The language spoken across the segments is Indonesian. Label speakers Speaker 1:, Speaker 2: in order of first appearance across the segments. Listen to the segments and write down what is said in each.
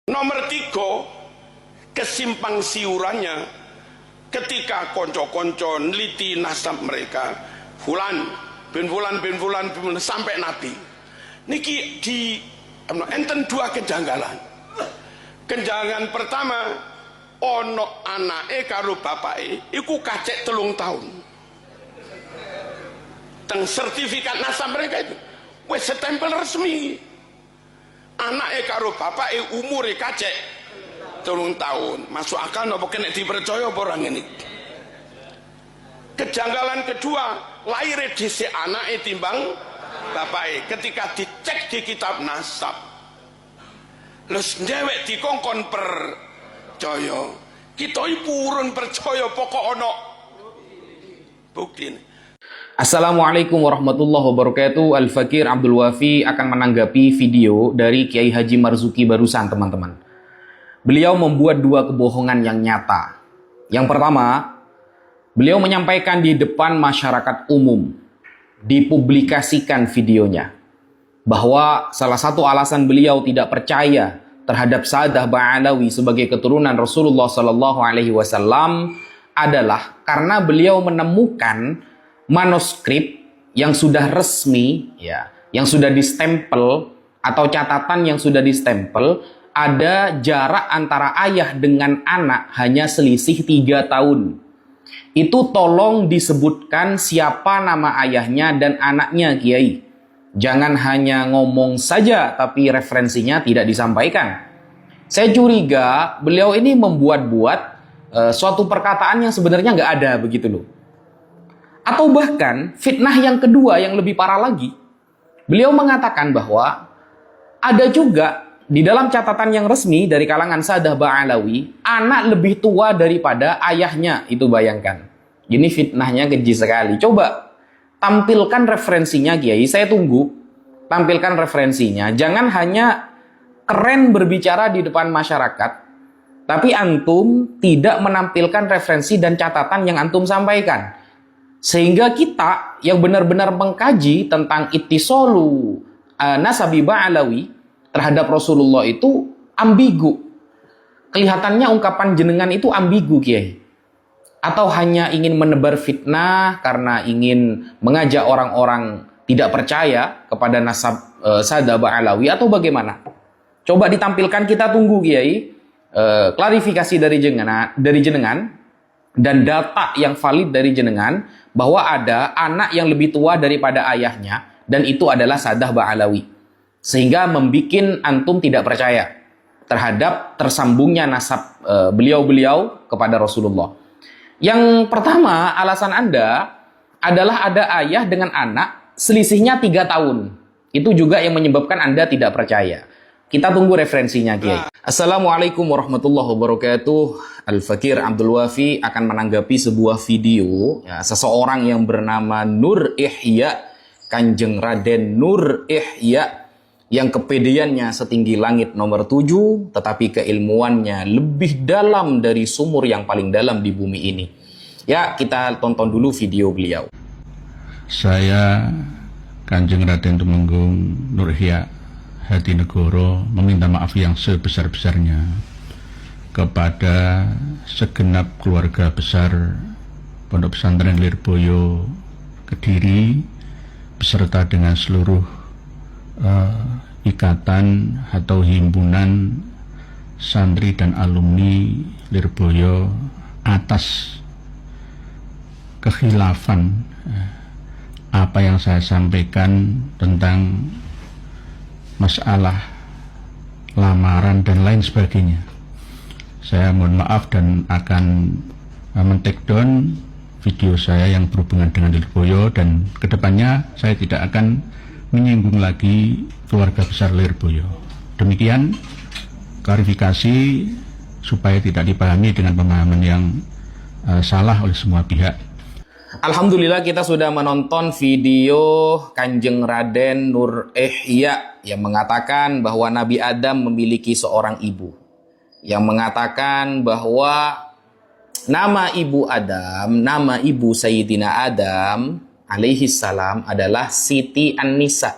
Speaker 1: Nomor 3, kesimpang siurannya ketika konco-konco neliti nasab mereka, fulan bin fulan bin fulan bin fulan, sampai Nabi. Niki di enten 2 kejanggalan. Kejanggalan pertama, ono anake karo bapake iku kacek 3 tahun. Teng sertifikat nasab mereka itu wis setempel resmi. Anake karo bapake umure kacek 3 tahun. Masuk akal napa kena dipercaya apa orang ini? Kejanggalan kedua, lahir dhisik anake timbang bapake. Ketika dicek di kitab nasab, lus dhewek dikongkon percaya. Kita purun percaya pokok ono bukti.
Speaker 2: Assalamualaikum warahmatullahi wabarakatuh. Al-Fakir Abdul Wafi akan menanggapi video dari Kiai Haji Marzuki barusan, teman-teman. Beliau membuat 2 kebohongan yang nyata. Yang pertama, beliau menyampaikan di depan masyarakat umum, dipublikasikan videonya, bahwa salah satu alasan beliau tidak percaya terhadap Sa'adah Ba'alawi sebagai keturunan Rasulullah SAW adalah karena beliau menemukan manuskrip yang sudah resmi, ya, yang sudah distempel atau catatan yang sudah distempel, ada jarak antara ayah dengan anak hanya selisih 3 tahun. Itu tolong disebutkan siapa nama ayahnya dan anaknya, Kiai. Jangan hanya ngomong saja tapi referensinya tidak disampaikan. Saya curiga beliau ini membuat-buat suatu perkataan yang sebenarnya nggak ada, begitu loh. Atau bahkan fitnah yang kedua yang lebih parah lagi, beliau mengatakan bahwa ada juga di dalam catatan yang resmi dari kalangan Sa'adah Ba'alawi, anak lebih tua daripada ayahnya. Itu bayangkan. Ini fitnahnya keji sekali. Coba tampilkan referensinya, Kiai. Saya tunggu. Tampilkan referensinya. Jangan hanya keren berbicara di depan masyarakat, tapi antum tidak menampilkan referensi dan catatan yang antum sampaikan. Sehingga kita yang benar-benar mengkaji tentang ittisolu nasabi Ba'alawi terhadap Rasulullah itu ambigu. Kelihatannya ungkapan jenengan itu ambigu, Kiai. Atau hanya ingin menebar fitnah karena ingin mengajak orang-orang tidak percaya kepada nasab Sa'adah Ba'alawi, atau bagaimana? Coba ditampilkan, kita tunggu, Kiai. Klarifikasi dari jenengan dan data yang valid dari jenengan bahwa ada anak yang lebih tua daripada ayahnya dan itu adalah Sa'adah Ba'alawi, sehingga membuat antum tidak percaya terhadap tersambungnya nasab beliau-beliau kepada Rasulullah. Yang pertama, alasan Anda adalah ada ayah dengan anak selisihnya 3 tahun. Itu juga yang menyebabkan Anda tidak percaya. Kita tunggu referensinya, Kiai. Assalamualaikum warahmatullahi wabarakatuh. Al-Fakir Abdul Wafi akan menanggapi sebuah video, ya, seseorang yang bernama Nur Ihya, Kanjeng Raden Nur Ihya, yang kepedeannya setinggi langit nomor 7, tetapi keilmuannya lebih dalam dari sumur yang paling dalam di bumi ini. Ya, kita tonton dulu video beliau.
Speaker 3: Saya Kanjeng Raden Tumenggung Nur Ihya Hadinegoro meminta maaf yang sebesar-besarnya kepada segenap keluarga besar Pondok Pesantren Lirboyo Kediri beserta dengan seluruh ikatan atau himpunan santri dan alumni Lirboyo atas kekhilafan apa yang saya sampaikan tentang masalah lamaran dan lain sebagainya. Saya mohon maaf dan akan men-take down video saya yang berhubungan dengan Lirboyo, dan kedepannya saya tidak akan menyinggung lagi keluarga besar Lirboyo. Demikian klarifikasi supaya tidak dipahami dengan pemahaman yang salah oleh semua pihak.
Speaker 2: Alhamdulillah, kita sudah menonton video Kanjeng Raden Nur Ihya yang mengatakan bahwa Nabi Adam memiliki seorang ibu, yang mengatakan bahwa nama ibu Adam, nama ibu Sayyidina Adam alaihi salam adalah Siti An-Nisa.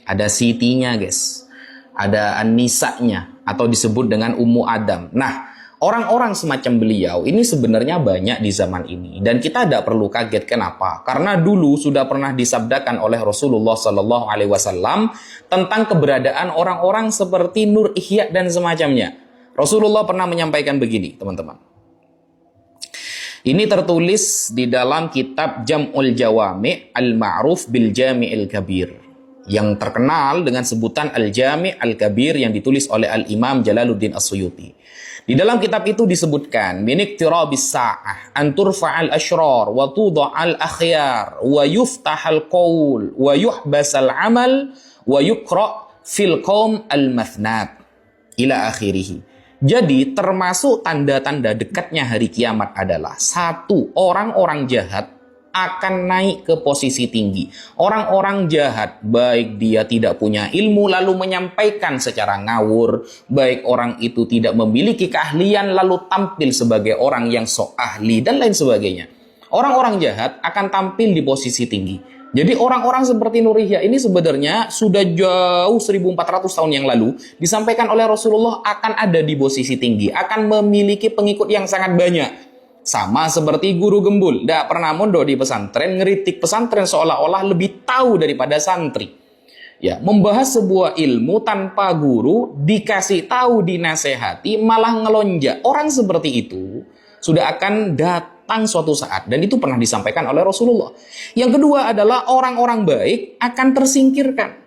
Speaker 2: Ada Sitinya, guys. Ada An-Nisanya. atau disebut dengan Ummu Adam. Nah, orang-orang semacam beliau ini sebenarnya banyak di zaman ini, dan kita tidak perlu kaget. Kenapa? Karena dulu sudah pernah disabdakan oleh Rasulullah Sallallahu Alaihi Wasallam tentang keberadaan orang-orang seperti Nur Ihya dan semacamnya. Rasulullah pernah menyampaikan begini, teman-teman. Ini tertulis di dalam kitab Jam'ul Jawami' Al-Ma'ruf bil Jami'il Kabir, yang terkenal dengan sebutan Al-Jami' Al-Kabir, yang ditulis oleh Al-Imam Jalaluddin As-Suyuti. Di dalam kitab itu disebutkan, min iqtirabis sa'ah an turfa'al ashrar wa tudha'al akhyar wa yuftahal qaul wa yuhbasal amal wa yuqra' fil qaum al-mathnat ila akhirih. Jadi termasuk tanda-tanda dekatnya hari kiamat adalah, satu, orang-orang jahat akan naik ke posisi tinggi. Orang-orang jahat, baik dia tidak punya ilmu lalu menyampaikan secara ngawur, baik orang itu tidak memiliki keahlian lalu tampil sebagai orang yang sok ahli, dan lain sebagainya. Orang-orang jahat akan tampil di posisi tinggi. Jadi orang-orang seperti Nur Ihya ini sebenarnya sudah jauh 1400 tahun yang lalu disampaikan oleh Rasulullah akan ada di posisi tinggi, akan memiliki pengikut yang sangat banyak. Sama seperti guru gembul, tidak pernah mondok di pesantren, ngeritik pesantren seolah-olah lebih tahu daripada santri. Ya, membahas sebuah ilmu tanpa guru, dikasih tahu, dinasehati, malah ngelonjak. Orang seperti itu sudah akan datang suatu saat, dan itu pernah disampaikan oleh Rasulullah. Yang kedua adalah orang-orang baik akan tersingkirkan,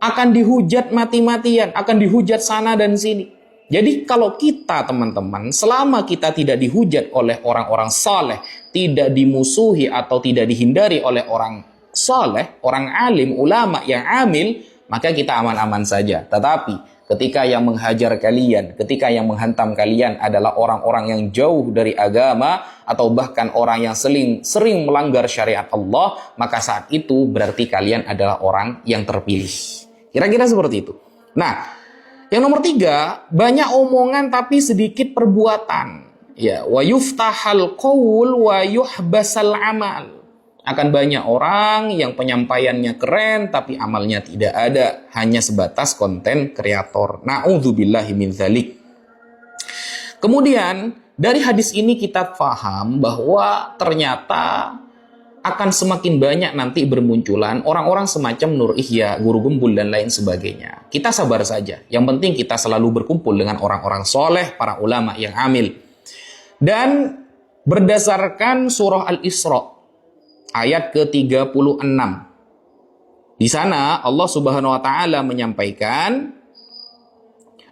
Speaker 2: akan dihujat mati-matian, akan dihujat sana dan sini. Jadi kalau kita, teman-teman, selama kita tidak dihujat oleh orang-orang saleh, tidak dimusuhi atau tidak dihindari oleh orang saleh, orang alim, ulama yang amil, maka kita aman-aman saja. Tetapi ketika yang menghajar kalian, ketika yang menghantam kalian adalah orang-orang yang jauh dari agama, atau bahkan orang yang sering melanggar syariat Allah, maka saat itu berarti kalian adalah orang yang terpilih. Kira-kira seperti itu. Nah, yang nomor 3, banyak omongan tapi sedikit perbuatan. Ya, wa yuftahal qaul wa yuhbasal amal. Akan banyak orang yang penyampaiannya keren tapi amalnya tidak ada, hanya sebatas konten kreator. Na'udzubillahi min dzalik. Kemudian dari hadis ini kita paham bahwa ternyata akan semakin banyak nanti bermunculan orang-orang semacam Nur Ihya, guru gembul dan lain sebagainya. Kita sabar saja. Yang penting kita selalu berkumpul dengan orang-orang soleh, para ulama yang amil. Dan berdasarkan surah Al-Isra ayat ke-36. Di sana Allah Subhanahu wa taala menyampaikan,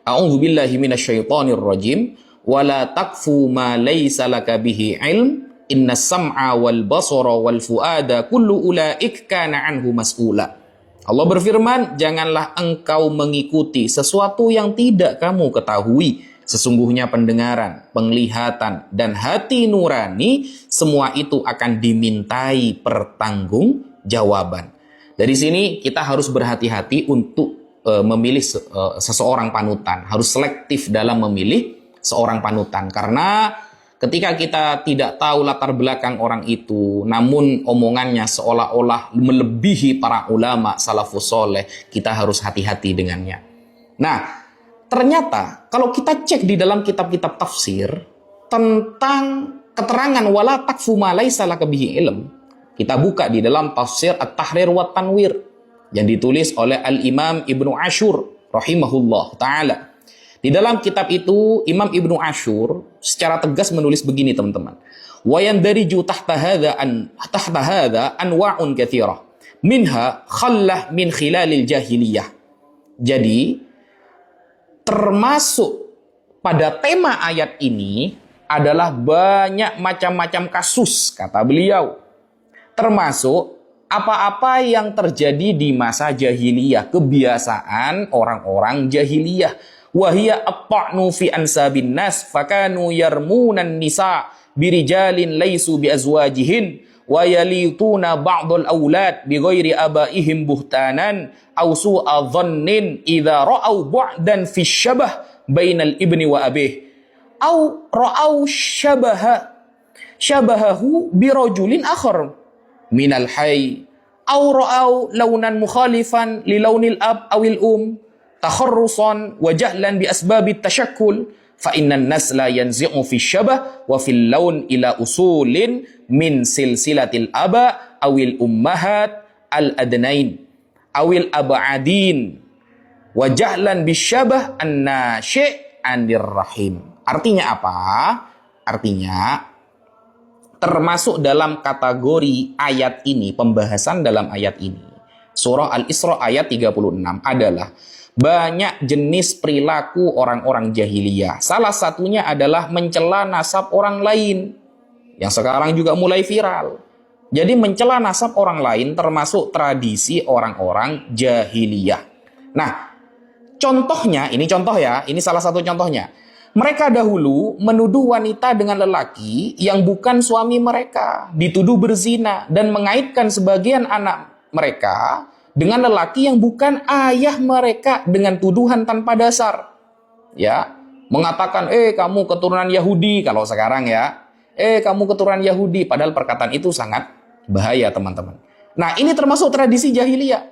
Speaker 2: A'udzubillahi minasyaitonir rajim, wala taqfu ma laysa laka bihi ilm, innas sam'a wal basara wal fuada kullu ulaik kana anhu mas'ula. Allah berfirman, janganlah engkau mengikuti sesuatu yang tidak kamu ketahui. Sesungguhnya pendengaran, penglihatan, dan hati nurani, semua itu akan dimintai pertanggungjawaban. Dari sini kita harus berhati-hati untuk memilih seseorang panutan. Harus selektif dalam memilih seorang panutan. Karena ketika kita tidak tahu latar belakang orang itu, namun omongannya seolah-olah melebihi para ulama salafus soleh, kita harus hati-hati dengannya. Nah, ternyata kalau kita cek di dalam kitab-kitab tafsir tentang keterangan wala taqfu ma laisa laka bihi ilm, kita buka di dalam tafsir At-Tahrir wa Tanwir yang ditulis oleh Al-Imam Ibnu Ashur rahimahullah ta'ala. Di dalam kitab itu Imam Ibnu Ashur secara tegas menulis begini, teman-teman. Wa yandariju tahta hadza anwa'un katsirah minha khallah min khilalil jahiliyah. Jadi termasuk pada tema ayat ini adalah banyak macam-macam kasus, kata beliau. Termasuk apa-apa yang terjadi di masa jahiliyah, kebiasaan orang-orang jahiliyah. Wahia at-ta'nu fi ansabin nas fakanu yarmunan nisa birijalin laysu bi azwajihin wa yalituna ba'dul aulad bi ghairi abaihim buhtanan aw su'a dhannin idza ra'aw bu'dan fi syabah bainal ibni wa abih aw ra'aw syabahahu bi rajulin akhar minal hayy aw ra'aw launan mukhalifan li launil ab awil takharrusan wa jahlan bi asbabit tashakkul fa innan nasla yanzi'u fi syabah wa fil laun ila usulin min silsilatil aba awil ummahat al adnain awil abadin wa jahlan bisyabah an-nasyi' anir rahim. Artinya apa? Artinya termasuk dalam kategori ayat ini, pembahasan dalam ayat ini, surah Al-Isra ayat 36 adalah banyak jenis perilaku orang-orang jahiliyah. Salah satunya adalah mencela nasab orang lain, yang sekarang juga mulai viral. Jadi mencela nasab orang lain termasuk tradisi orang-orang jahiliyah. Nah, contohnya, ini contoh ya, ini salah satu contohnya. Mereka dahulu menuduh wanita dengan lelaki yang bukan suami mereka, dituduh berzina dan mengaitkan sebagian anak mereka dengan lelaki yang bukan ayah mereka dengan tuduhan tanpa dasar. Ya, mengatakan, kamu keturunan Yahudi kalau sekarang ya. Kamu keturunan Yahudi, padahal perkataan itu sangat bahaya, teman-teman. Nah, ini termasuk tradisi jahiliyah.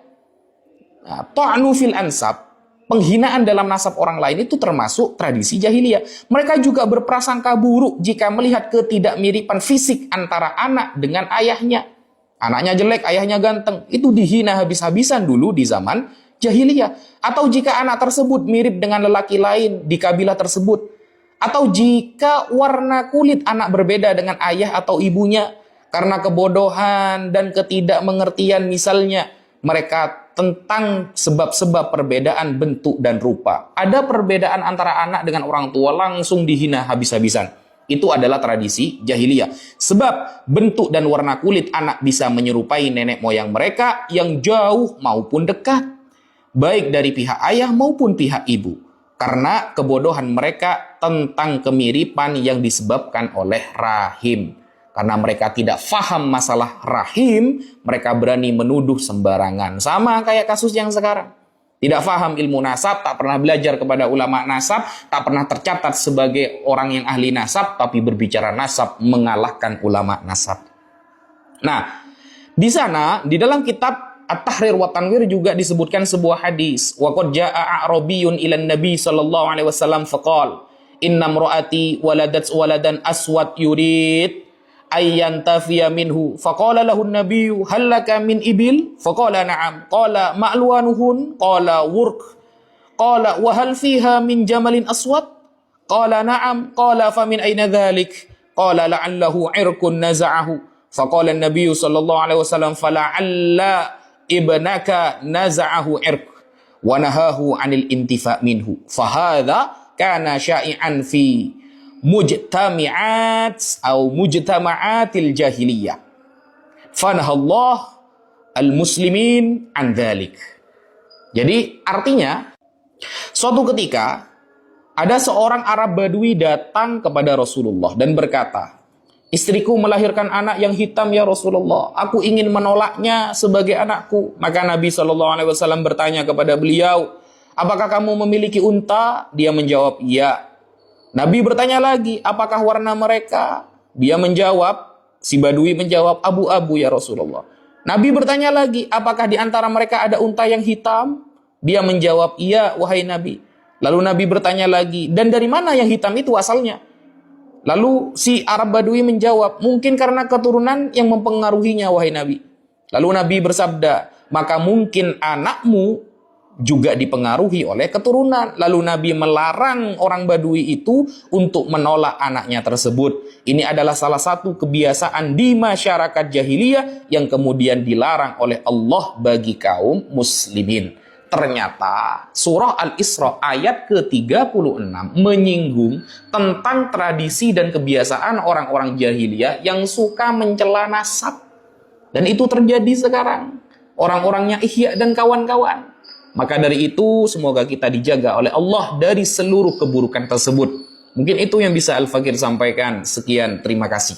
Speaker 2: Nah, ta'nu fil ansab, penghinaan dalam nasab orang lain itu termasuk tradisi jahiliyah. Mereka juga berprasangka buruk jika melihat ketidakmiripan fisik antara anak dengan ayahnya. Anaknya jelek, ayahnya ganteng. Itu dihina habis-habisan dulu di zaman jahiliyah. Atau jika anak tersebut mirip dengan lelaki lain di kabilah tersebut. Atau jika warna kulit anak berbeda dengan ayah atau ibunya. Karena kebodohan dan ketidakmengertian misalnya. Mereka tentang sebab-sebab perbedaan bentuk dan rupa. Ada perbedaan antara anak dengan orang tua langsung dihina habis-habisan. Itu adalah tradisi jahiliyah. Sebab bentuk dan warna kulit anak bisa menyerupai nenek moyang mereka yang jauh maupun dekat. Baik dari pihak ayah maupun pihak ibu. Karena kebodohan mereka tentang kemiripan yang disebabkan oleh rahim. Karena mereka tidak faham masalah rahim, mereka berani menuduh sembarangan. Sama kayak kasus yang sekarang. Tidak faham ilmu nasab, tak pernah belajar kepada ulama nasab, tak pernah tercatat sebagai orang yang ahli nasab, tapi berbicara nasab mengalahkan ulama nasab. Nah, di sana, di dalam kitab At-Tahrir wa Tanwir juga disebutkan sebuah hadis. Wa qad jaa'a a'rabiyyun ila an-nabi sallallahu alaihi wasallam faqala, "Inna imra'ati waladat waladan aswad yurid ayyan tafiya minhu." Faqala lahu an-nabiyyu hal laka min ibil? Faqala na'am. Qala ma'luanuhun? Qala wurq. Qala wa hal fiha min jamalin aswad? Qala na'am. Qala fa min ayna dhalik? Qala la'allahu 'irqun naza'ahu. Faqala an-nabiyyu sallallahu alaihi wasallam fala'alla ibnaka naza'ahu 'irq wa nahahu 'anil intifa' minhu. Fa hadha kana sya'i'an fi mujtami'at atau mujtama'atil jahiliyah. Fanahallah al-muslimin an dzalik. Jadi artinya suatu ketika ada seorang Arab Badui datang kepada Rasulullah dan berkata, "Istriku melahirkan anak yang hitam ya Rasulullah. Aku ingin menolaknya sebagai anakku." Maka Nabi SAW bertanya kepada beliau, "Apakah kamu memiliki unta?" Dia menjawab, "Iya." Nabi bertanya lagi, "Apakah warna mereka?" Dia menjawab, si Badui menjawab, "Abu-abu ya Rasulullah." Nabi bertanya lagi, "Apakah di antara mereka ada unta yang hitam?" Dia menjawab, "Iya, wahai Nabi." Lalu Nabi bertanya lagi, "Dan dari mana yang hitam itu asalnya?" Lalu si Arab Badui menjawab, "Mungkin karena keturunan yang mempengaruhinya, wahai Nabi." Lalu Nabi bersabda, "Maka mungkin anakmu juga dipengaruhi oleh keturunan." Lalu Nabi melarang orang Badui itu untuk menolak anaknya tersebut. Ini adalah salah satu kebiasaan di masyarakat jahiliyah yang kemudian dilarang oleh Allah bagi kaum muslimin. Ternyata surah Al-Isra ayat ke-36 menyinggung tentang tradisi dan kebiasaan orang-orang jahiliyah yang suka mencela nasab. Dan itu terjadi sekarang. Orang-orangnya Ihya dan kawan-kawan. Maka dari itu, semoga kita dijaga oleh Allah dari seluruh keburukan tersebut. Mungkin itu yang bisa Al-Fakir sampaikan. Sekian, terima kasih.